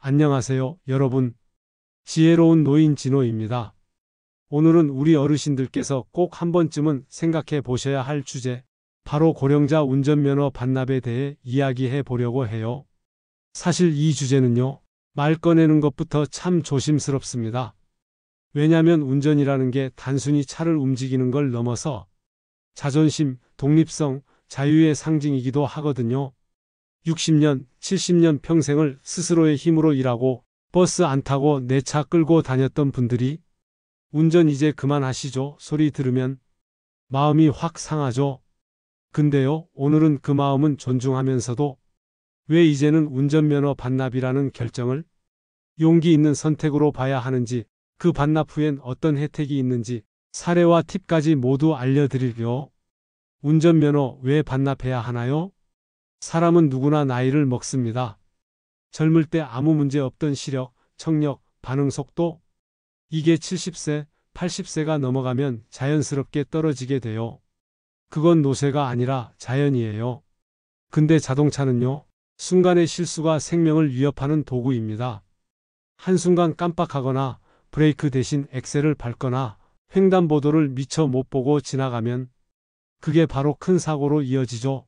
안녕하세요, 여러분. 지혜로운 노인 진호입니다. 오늘은 우리 어르신들께서 꼭 한 번쯤은 생각해 보셔야 할 주제, 바로 고령자 운전면허 반납에 대해 이야기해 보려고 해요. 사실 이 주제는요, 말 꺼내는 것부터 참 조심스럽습니다. 왜냐면 운전이라는 게 단순히 차를 움직이는 걸 넘어서 자존심, 독립성, 자유의 상징이기도 하거든요. 60년, 70년 평생을 스스로의 힘으로 일하고 버스 안 타고 내 차 끌고 다녔던 분들이 운전 이제 그만하시죠 소리 들으면 마음이 확 상하죠. 근데요, 오늘은 그 마음은 존중하면서도 왜 이제는 운전면허 반납이라는 결정을 용기 있는 선택으로 봐야 하는지, 그 반납 후엔 어떤 혜택이 있는지 사례와 팁까지 모두 알려드릴게요. 운전면허 왜 반납해야 하나요? 사람은 누구나 나이를 먹습니다. 젊을 때 아무 문제 없던 시력, 청력, 반응 속도, 이게 70세, 80세가 넘어가면 자연스럽게 떨어지게 돼요. 그건 노쇠가 아니라 자연이에요. 근데 자동차는요, 순간의 실수가 생명을 위협하는 도구입니다. 한순간 깜빡하거나 브레이크 대신 엑셀을 밟거나 횡단보도를 미처 못 보고 지나가면 그게 바로 큰 사고로 이어지죠.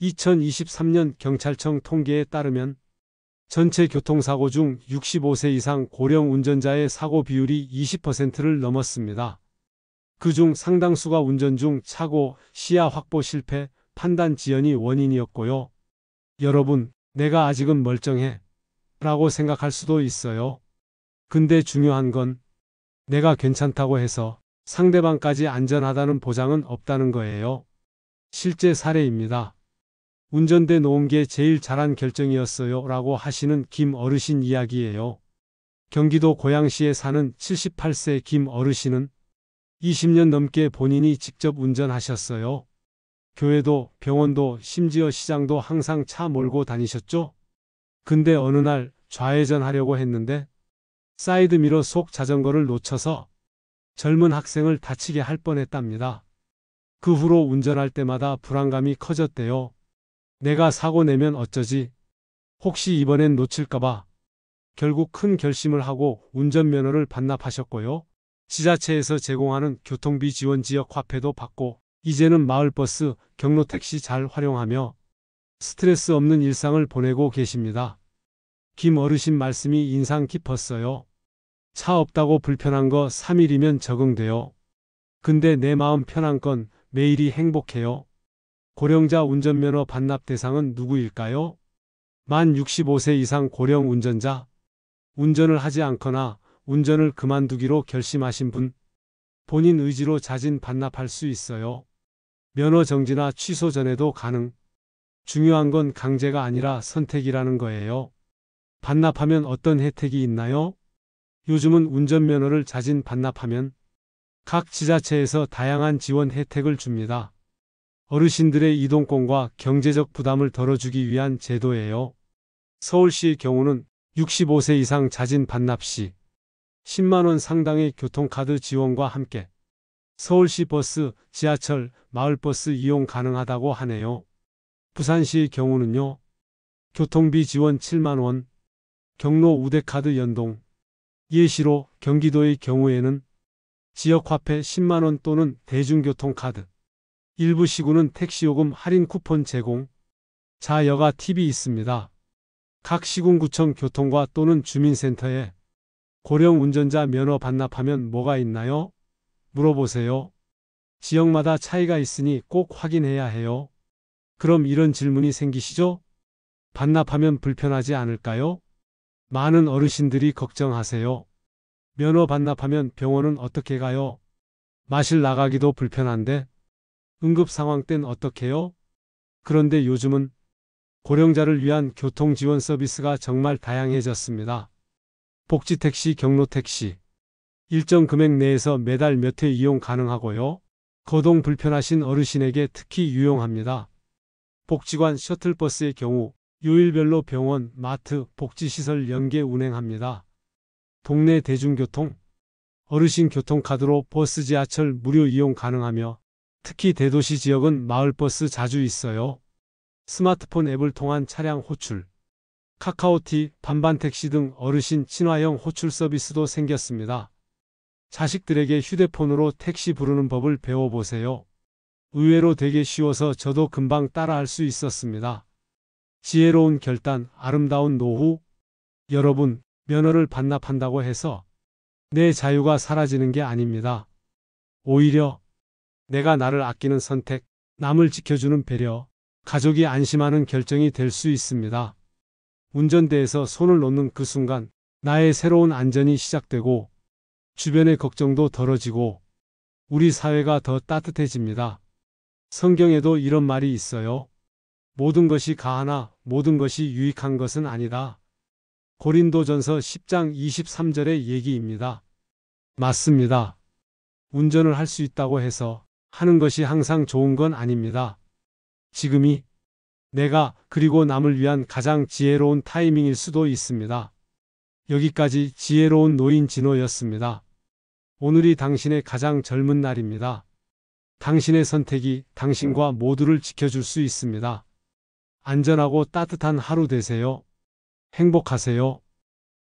2023년 경찰청 통계에 따르면 전체 교통사고 중 65세 이상 고령 운전자의 사고 비율이 20%를 넘었습니다. 그중 상당수가 운전 중 착오, 시야 확보 실패, 판단 지연이 원인이었고요. 여러분, 내가 아직은 멀쩡해 라고 생각할 수도 있어요. 근데 중요한 건 내가 괜찮다고 해서 상대방까지 안전하다는 보장은 없다는 거예요. 실제 사례입니다. 운전대 놓은 게 제일 잘한 결정이었어요 라고 하시는 김 어르신 이야기예요. 경기도 고양시에 사는 78세 김 어르신은 20년 넘게 본인이 직접 운전하셨어요. 교회도 병원도 심지어 시장도 항상 차 몰고 다니셨죠? 근데 어느 날 좌회전하려고 했는데 사이드미러 속 자전거를 놓쳐서 젊은 학생을 다치게 할 뻔했답니다. 그 후로 운전할 때마다 불안감이 커졌대요. 내가 사고 내면 어쩌지? 혹시 이번엔 놓칠까봐. 결국 큰 결심을 하고 운전면허를 반납하셨고요. 지자체에서 제공하는 교통비 지원 지역 화폐도 받고 이제는 마을버스, 경로택시 잘 활용하며 스트레스 없는 일상을 보내고 계십니다. 김 어르신 말씀이 인상 깊었어요. 차 없다고 불편한 거 3일이면 적응돼요. 근데 내 마음 편한 건 매일이 행복해요. 고령자 운전면허 반납 대상은 누구일까요? 만 65세 이상 고령 운전자, 운전을 하지 않거나 운전을 그만두기로 결심하신 분, 본인 의지로 자진 반납할 수 있어요. 면허 정지나 취소 전에도 가능. 중요한 건 강제가 아니라 선택이라는 거예요. 반납하면 어떤 혜택이 있나요? 요즘은 운전면허를 자진 반납하면 각 지자체에서 다양한 지원 혜택을 줍니다. 어르신들의 이동권과 경제적 부담을 덜어주기 위한 제도예요. 서울시의 경우는 65세 이상 자진 반납 시 10만 원 상당의 교통카드 지원과 함께 서울시 버스, 지하철, 마을버스 이용 가능하다고 하네요. 부산시의 경우는요, 교통비 지원 7만 원, 경로 우대카드 연동, 예시로 경기도의 경우에는 지역화폐 10만 원 또는 대중교통카드, 일부 시구는 택시요금 할인 쿠폰 제공, 자여가 팁이 있습니다. 각 시군구청 교통과 또는 주민센터에 고령 운전자 면허 반납하면 뭐가 있나요? 물어보세요. 지역마다 차이가 있으니 꼭 확인해야 해요. 그럼 이런 질문이 생기시죠? 반납하면 불편하지 않을까요? 많은 어르신들이 걱정하세요. 면허 반납하면 병원은 어떻게 가요? 마실 나가기도 불편한데 응급 상황 땐 어떡해요? 그런데 요즘은 고령자를 위한 교통 지원 서비스가 정말 다양해졌습니다. 복지택시, 경로택시, 일정 금액 내에서 매달 몇 회 이용 가능하고요. 거동 불편하신 어르신에게 특히 유용합니다. 복지관 셔틀버스의 경우 요일별로 병원, 마트, 복지시설 연계 운행합니다. 동네 대중교통, 어르신 교통카드로 버스, 지하철 무료 이용 가능하며 특히 대도시 지역은 마을버스 자주 있어요. 스마트폰 앱을 통한 차량 호출, 카카오티, 반반택시 등 어르신 친화형 호출 서비스도 생겼습니다. 자식들에게 휴대폰으로 택시 부르는 법을 배워보세요. 의외로 되게 쉬워서 저도 금방 따라할 수 있었습니다. 지혜로운 결단, 아름다운 노후. 여러분, 면허를 반납한다고 해서 내 자유가 사라지는 게 아닙니다. 오히려 내가 나를 아끼는 선택, 남을 지켜주는 배려, 가족이 안심하는 결정이 될 수 있습니다. 운전대에서 손을 놓는 그 순간 나의 새로운 안전이 시작되고 주변의 걱정도 덜어지고 우리 사회가 더 따뜻해집니다. 성경에도 이런 말이 있어요. 모든 것이 가하나 모든 것이 유익한 것은 아니다. 고린도전서 10장 23절의 얘기입니다. 맞습니다. 운전을 할 수 있다고 해서 하는 것이 항상 좋은 건 아닙니다. 지금이 내가 그리고 남을 위한 가장 지혜로운 타이밍일 수도 있습니다. 여기까지 지혜로운 노인 진호였습니다. 오늘이 당신의 가장 젊은 날입니다. 당신의 선택이 당신과 모두를 지켜줄 수 있습니다. 안전하고 따뜻한 하루 되세요. 행복하세요.